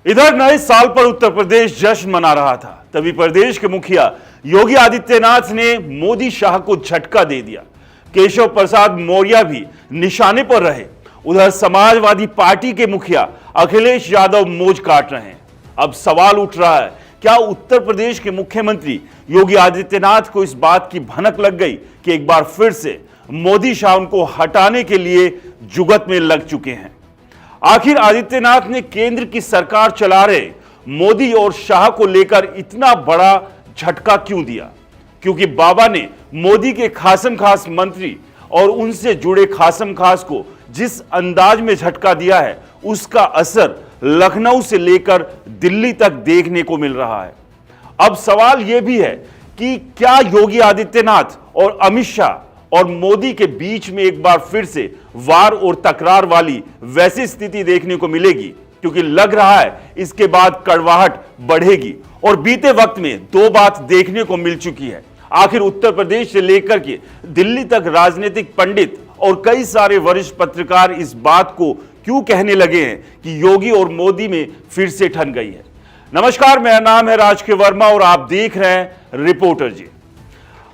इधर नए साल पर उत्तर प्रदेश जश्न मना रहा था, तभी प्रदेश के मुखिया योगी आदित्यनाथ ने मोदी शाह को झटका दे दिया। केशव प्रसाद मौर्य भी निशाने पर रहे। उधर समाजवादी पार्टी के मुखिया अखिलेश यादव मौज काट रहे हैं। अब सवाल उठ रहा है, क्या उत्तर प्रदेश के मुख्यमंत्री योगी आदित्यनाथ को इस बात की भनक लग गई कि एक बार फिर से मोदी शाह उनको हटाने के लिए जुगत में लग चुके हैं? आखिर आदित्यनाथ ने केंद्र की सरकार चला रहे मोदी और शाह को लेकर इतना बड़ा झटका क्यों दिया? क्योंकि बाबा ने मोदी के खासम खास मंत्री और उनसे जुड़े खासम खास को जिस अंदाज में झटका दिया है, उसका असर लखनऊ से लेकर दिल्ली तक देखने को मिल रहा है। अब सवाल यह भी है कि क्या योगी आदित्यनाथ और अमित शाह और मोदी के बीच में एक बार फिर से वार और तकरार वाली वैसी स्थिति देखने को मिलेगी? क्योंकि लग रहा है इसके बाद कड़वाहट बढ़ेगी। और बीते वक्त में दो बात देखने को मिल चुकी है। आखिर उत्तर प्रदेश से लेकर के दिल्ली तक राजनीतिक पंडित और कई सारे वरिष्ठ पत्रकार इस बात को क्यों कहने लगे हैं कि योगी और मोदी में फिर से ठन गई है। नमस्कार, मेरा नाम है राज के वर्मा और आप देख रहे हैं रिपोर्टर जी।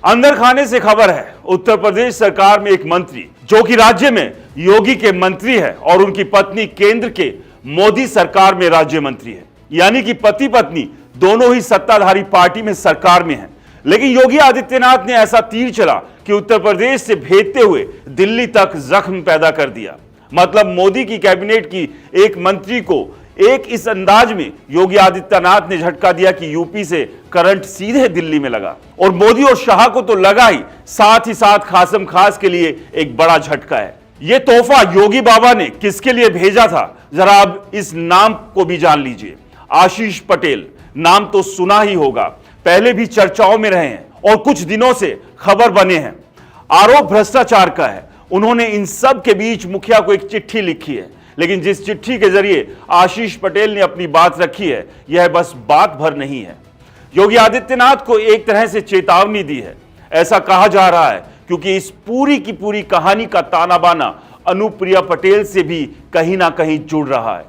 अंदर खाने से खबर है, उत्तर प्रदेश सरकार में एक मंत्री जो कि राज्य में योगी के मंत्री है और उनकी पत्नी केंद्र के मोदी सरकार में राज्य मंत्री है। यानी कि पति पत्नी दोनों ही सत्ताधारी पार्टी में सरकार में हैं। लेकिन योगी आदित्यनाथ ने ऐसा तीर चला कि उत्तर प्रदेश से भेजते हुए दिल्ली तक जख्म पैदा कर दिया। मतलब मोदी की कैबिनेट की एक मंत्री को एक इस अंदाज में योगी आदित्यनाथ ने झटका दिया कि यूपी से करंट सीधे दिल्ली में लगा। और मोदी और शाह को तो लगा ही साथ खासम खास के लिए एक बड़ा झटका है। यह तोहफा योगी बाबा ने किसके लिए भेजा था, जरा आप इस नाम को भी जान लीजिए। आशीष पटेल नाम तो सुना ही होगा, पहले भी चर्चाओं में रहे हैं और कुछ दिनों से खबर बने हैं। आरोप भ्रष्टाचार का है। उन्होंने इन सब के बीच मुखिया को एक चिट्ठी लिखी है, लेकिन जिस चिट्ठी के जरिए आशीष पटेल ने अपनी बात रखी है, यह बस बात भर नहीं है। योगी आदित्यनाथ को एक तरह से चेतावनी दी है, ऐसा कहा जा रहा है, क्योंकि इस पूरी की पूरी कहानी का ताना बाना अनुप्रिया पटेल से भी कहीं ना कहीं जुड़ रहा है,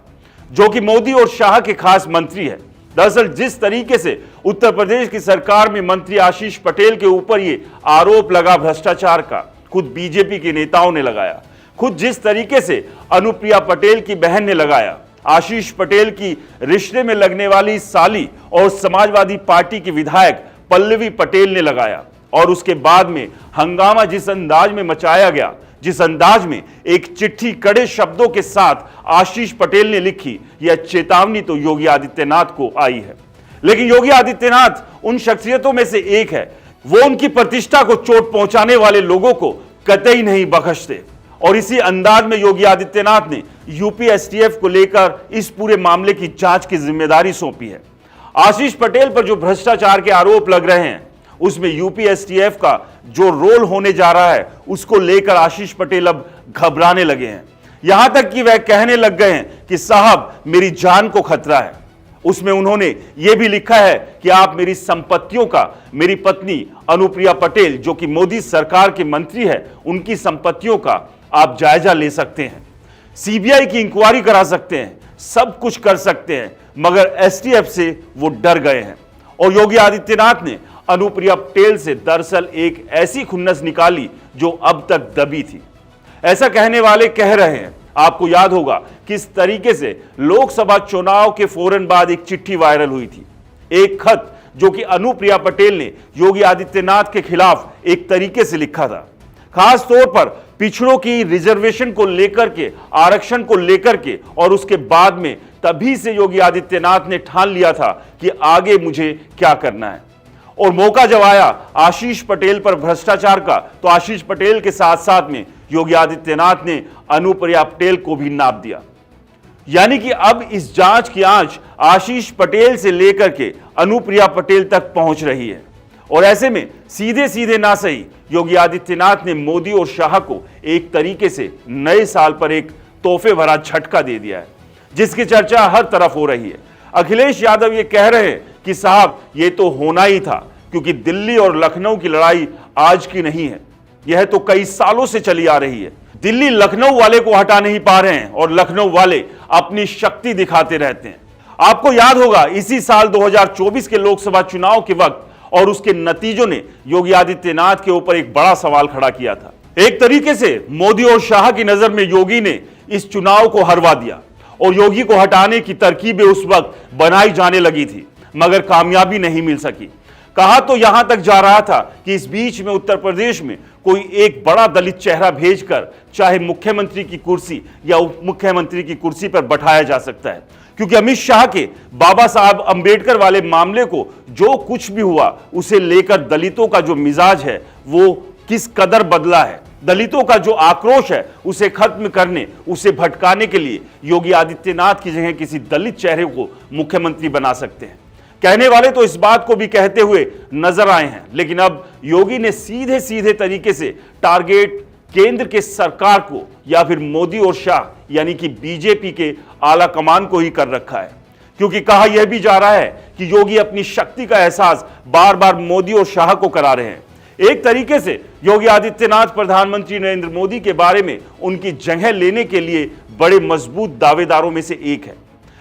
जो कि मोदी और शाह के खास मंत्री है। दरअसल जिस तरीके से उत्तर प्रदेश की सरकार में मंत्री आशीष पटेल के ऊपर ये आरोप लगा भ्रष्टाचार का, खुद बीजेपी के नेताओं ने लगाया। खुद जिस तरीके से अनुप्रिया पटेल की बहन ने लगाया, आशीष पटेल की रिश्ते में लगने वाली साली और समाजवादी पार्टी की विधायक पल्लवी पटेल ने लगाया। और उसके बाद में हंगामा जिस अंदाज में मचाया गया, जिस अंदाज में एक चिट्ठी कड़े शब्दों के साथ आशीष पटेल ने लिखी, यह चेतावनी तो योगी आदित्यनाथ को आई है। लेकिन योगी आदित्यनाथ उन शख्सियतों में से एक है, वो उनकी प्रतिष्ठा को चोट पहुंचाने वाले लोगों को कतई नहीं बख्शते। और इसी अंदाज में योगी आदित्यनाथ ने यूपी एसटीएफ को लेकर इस पूरे मामले की जांच की जिम्मेदारी सौंपी है। आशीष पटेल पर जो भ्रष्टाचार के आरोप लग रहे हैं, उसमें यूपी एसटीएफ का जो रोल होने जा रहा है, उसको लेकर आशीष पटेल अब घबराने लगे हैं। यहां तक कि वह कहने लग गए हैं कि साहब मेरी जान को खतरा है। उसमें उन्होंने यह भी लिखा है कि आप मेरी संपत्तियों का, मेरी पत्नी अनुप्रिया पटेल जो कि मोदी सरकार के मंत्री है, उनकी संपत्तियों का आप जायजा ले सकते हैं, सीबीआई की इंक्वायरी करा सकते हैं, सब कुछ कर सकते हैं। मगर एसटीएफ से वो डर गए हैं। और योगी आदित्यनाथ ने अनुप्रिया पटेल से दरअसल एक ऐसी खुन्नस निकाली जो अब तक दबी थी। ऐसा कहने वाले कह रहे हैं, आपको याद होगा किस तरीके से लोकसभा चुनाव के फौरन बाद एक चिट्ठी वायरल हुई थी, एक खत जो कि अनुप्रिया पटेल ने योगी आदित्यनाथ के खिलाफ एक तरीके से लिखा था, खास तौर पर पिछड़ों की रिजर्वेशन को लेकर के, आरक्षण को लेकर के। और उसके बाद में तभी से योगी आदित्यनाथ ने ठान लिया था कि आगे मुझे क्या करना है। और मौका जब आया आशीष पटेल पर भ्रष्टाचार का, तो आशीष पटेल के साथ साथ में योगी आदित्यनाथ ने अनुप्रिया पटेल को भी नाप दिया। यानी कि अब इस जांच की आंच आशीष पटेल से लेकर के अनुप्रिया पटेल तक पहुंच रही है। और ऐसे में सीधे सीधे ना सही योगी आदित्यनाथ ने मोदी और शाह को एक तरीके से नए साल पर एक तोहफे भरा झटका दे दिया है, जिसकी चर्चा हर तरफ हो रही है। अखिलेश यादव ये कह रहे हैं कि साहब ये तो होना ही था, क्योंकि दिल्ली और लखनऊ की लड़ाई आज की नहीं है, यह तो कई सालों से चली आ रही है। दिल्ली लखनऊ वाले को हटा नहीं पा रहे हैं और लखनऊ वाले अपनी शक्ति दिखाते रहते हैं। आपको याद होगा इसी साल 2024 के लोकसभा चुनाव के वक्त और उसके नतीजों ने योगी आदित्यनाथ के ऊपर एक बड़ा सवाल खड़ा किया था। एक तरीके से मोदी और शाह की नजर में योगी ने इस चुनाव को हरवा दिया और योगी को हटाने की तरकीबें उस वक्त बनाई जाने लगी थी, मगर कामयाबी नहीं मिल सकी। कहा तो यहां तक जा रहा था कि इस बीच में उत्तर प्रदेश में कोई एक बड़ा दलित चेहरा भेजकर चाहे मुख्यमंत्री की कुर्सी या उप मुख्यमंत्री की कुर्सी पर बैठाया जा सकता है, क्योंकि अमित शाह के बाबा साहब अंबेडकर वाले मामले को जो कुछ भी हुआ उसे लेकर दलितों का जो मिजाज है वो किस कदर बदला है, दलितों का जो आक्रोश है उसे खत्म करने, उसे भटकाने के लिए योगी आदित्यनाथ की जगह किसी दलित चेहरे को मुख्यमंत्री बना सकते हैं। कहने वाले तो इस बात को भी कहते हुए नजर आए हैं, लेकिन अब योगी ने सीधे सीधे तरीके से टारगेट केंद्र के सरकार को या फिर मोदी और शाह यानी कि बीजेपी के आला कमान को ही कर रखा है, क्योंकि कहा यह भी जा रहा है कि योगी अपनी शक्ति का एहसास बार बार मोदी और शाह को करा रहे हैं। एक तरीके से योगी आदित्यनाथ प्रधानमंत्री नरेंद्र मोदी के बारे में उनकी जगह लेने के लिए बड़े मजबूत दावेदारों में से एक है,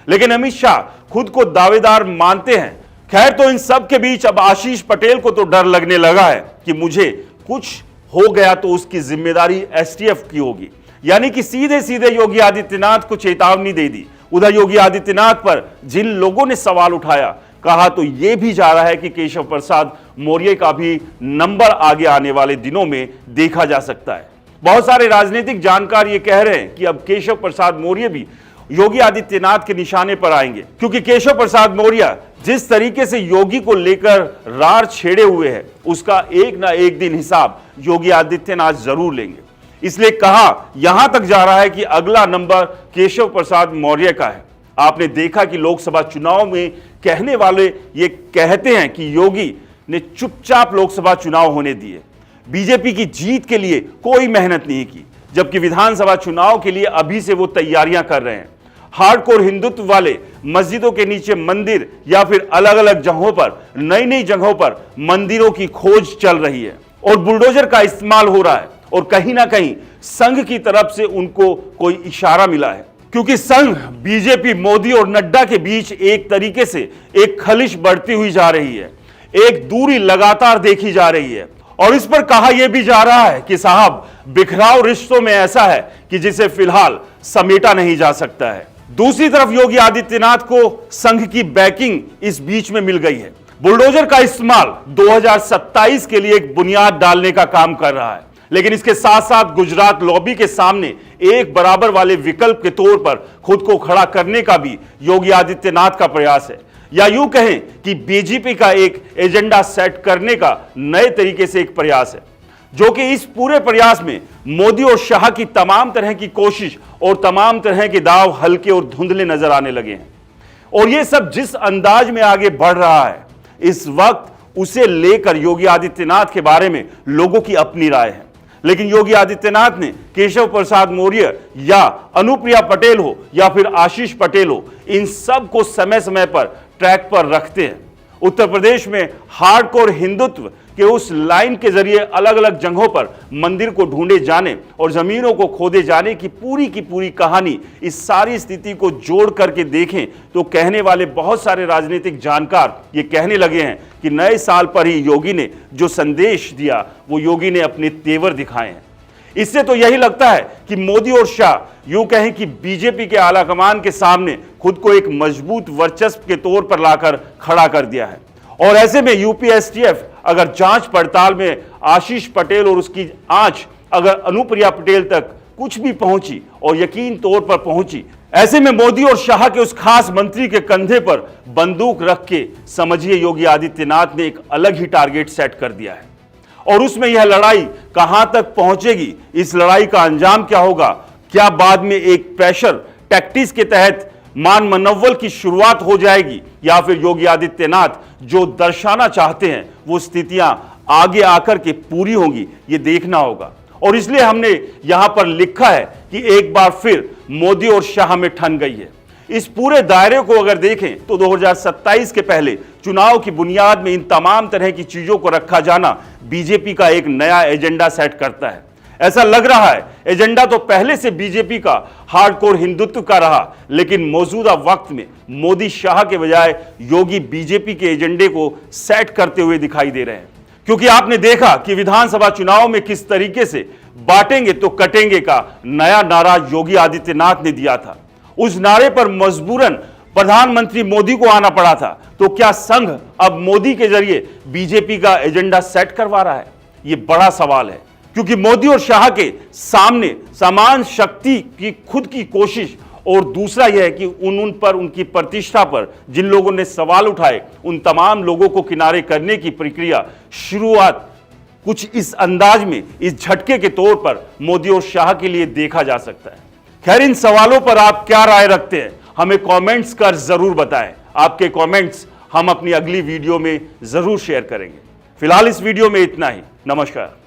लेकिन अमित शाह खुद को दावेदार मानते हैं। खैर, तो इन सब के बीच अब आशीष पटेल को तो डर लगने लगा है कि मुझे कुछ हो गया तो उसकी जिम्मेदारी एसटीएफ की होगी, यानी कि सीधे सीधे योगी आदित्यनाथ को चेतावनी दे दी। उधर योगी आदित्यनाथ पर जिन लोगों ने सवाल उठाया, कहा तो यह भी जा रहा है कि केशव प्रसाद मौर्य का भी नंबर आगे आने वाले दिनों में देखा जा सकता है। बहुत सारे राजनीतिक जानकार ये कह रहे हैं कि अब केशव प्रसाद मौर्य भी योगी आदित्यनाथ के निशाने पर आएंगे, क्योंकि केशव प्रसाद मौर्य जिस तरीके से योगी को लेकर रार छेड़े हुए हैं उसका एक ना एक दिन हिसाब योगी आदित्यनाथ जरूर लेंगे। इसलिए कहा यहां तक जा रहा है कि अगला नंबर केशव प्रसाद मौर्य का है। आपने देखा कि लोकसभा चुनाव में कहने वाले ये कहते हैं कि योगी ने चुपचाप लोकसभा चुनाव होने दिए, बीजेपी की जीत के लिए कोई मेहनत नहीं की, जबकि विधानसभा चुनाव के लिए अभी से वो तैयारियां कर रहे हैं। हार्डकोर हिंदुत्व वाले मस्जिदों के नीचे मंदिर या फिर अलग अलग जगहों पर, नई नई जगहों पर मंदिरों की खोज चल रही है और बुलडोजर का इस्तेमाल हो रहा है, और कहीं ना कहीं संघ की तरफ से उनको कोई इशारा मिला है, क्योंकि संघ बीजेपी मोदी और नड्डा के बीच एक तरीके से एक खलिश बढ़ती हुई जा रही है, एक दूरी लगातार देखी जा रही है। और इस पर कहा यह भी जा रहा है कि साहब बिखराव रिश्तों में ऐसा है कि जिसे फिलहाल समेटा नहीं जा सकता है। दूसरी तरफ योगी आदित्यनाथ को संघ की बैकिंग इस बीच में मिल गई है। बुलडोजर का इस्तेमाल 2027 के लिए एक बुनियाद डालने का काम कर रहा है, लेकिन इसके साथ साथ गुजरात लॉबी के सामने एक बराबर वाले विकल्प के तौर पर खुद को खड़ा करने का भी योगी आदित्यनाथ का प्रयास है, या यूं कहें कि बीजेपी का एक एजेंडा सेट करने का नए तरीके से एक प्रयास है, जो कि इस पूरे प्रयास में मोदी और शाह की तमाम तरह की कोशिश और तमाम तरह के दाव हल्के और धुंधले नजर आने लगे हैं। और ये सब जिस अंदाज में आगे बढ़ रहा है इस वक्त, उसे लेकर योगी आदित्यनाथ के बारे में लोगों की अपनी राय है। लेकिन योगी आदित्यनाथ ने केशव प्रसाद मौर्य या अनुप्रिया पटेल हो या फिर आशीष पटेल हो, इन सब को समय समय पर ट्रैक पर रखते हैं। उत्तर प्रदेश में हार्डकोर हिंदुत्व के उस लाइन के जरिए अलग अलग जगहों पर मंदिर को ढूंढे जाने और जमीनों को खोदे जाने की पूरी कहानी, इस सारी स्थिति को जोड़ करके देखें तो कहने वाले बहुत सारे राजनीतिक जानकार ये कहने लगे हैं कि नए साल पर ही योगी ने जो संदेश दिया वो योगी ने अपने तेवर दिखाए हैं। इससे तो यही लगता है कि मोदी और शाह यूं कहें कि बीजेपी के आला कमान के सामने खुद को एक मजबूत वर्चस्व के तौर पर लाकर खड़ा कर दिया है। और ऐसे में यूपी एसटीएफ अगर जांच पड़ताल में आशीष पटेल और उसकी आंच अगर अनुप्रिया पटेल तक कुछ भी पहुंची और यकीन तौर पर पहुंची, ऐसे में मोदी और शाह के उस खास मंत्री के कंधे पर बंदूक रख के समझिए योगी आदित्यनाथ ने एक अलग ही टारगेट सेट कर दिया है। और उसमें यह लड़ाई कहां तक पहुंचेगी, इस लड़ाई का अंजाम क्या होगा, क्या बाद में एक प्रेशर टैक्टिक्स के तहत मान मनोवल की शुरुआत हो जाएगी, या फिर योगी आदित्यनाथ जो दर्शाना चाहते हैं वो स्थितियां आगे आकर के पूरी होंगी, ये देखना होगा। और इसलिए हमने यहां पर लिखा है कि एक बार फिर मोदी और शाह में ठन गई है। इस पूरे दायरे को अगर देखें तो 2027 के पहले चुनाव की बुनियाद में इन तमाम तरह की चीजों को रखा जाना बीजेपी का एक नया एजेंडा सेट करता है। ऐसा लग रहा है एजेंडा तो पहले से बीजेपी का हार्डकोर हिंदुत्व का रहा, लेकिन मौजूदा वक्त में मोदी शाह के बजाय योगी बीजेपी के एजेंडे को सेट करते हुए दिखाई दे रहे हैं। क्योंकि आपने देखा कि विधानसभा चुनाव में किस तरीके से बांटेंगे तो कटेंगे का नया नारा योगी आदित्यनाथ ने दिया था। उस नारे पर मजबूरन प्रधानमंत्री मोदी को आना पड़ा था। तो क्या संघ अब मोदी के जरिए बीजेपी का एजेंडा सेट करवा रहा है? यह बड़ा सवाल है, क्योंकि मोदी और शाह के सामने समान शक्ति की खुद की कोशिश और दूसरा यह है कि उन पर, उनकी प्रतिष्ठा पर जिन लोगों ने सवाल उठाए, उन तमाम लोगों को किनारे करने की प्रक्रिया शुरुआत कुछ इस अंदाज में, इस झटके के तौर पर मोदी और शाह के लिए देखा जा सकता है। खैर, इन सवालों पर आप क्या राय रखते हैं, हमें कमेंट्स कर जरूर बताएं। आपके कमेंट्स हम अपनी अगली वीडियो में जरूर शेयर करेंगे। फिलहाल इस वीडियो में इतना ही। नमस्कार।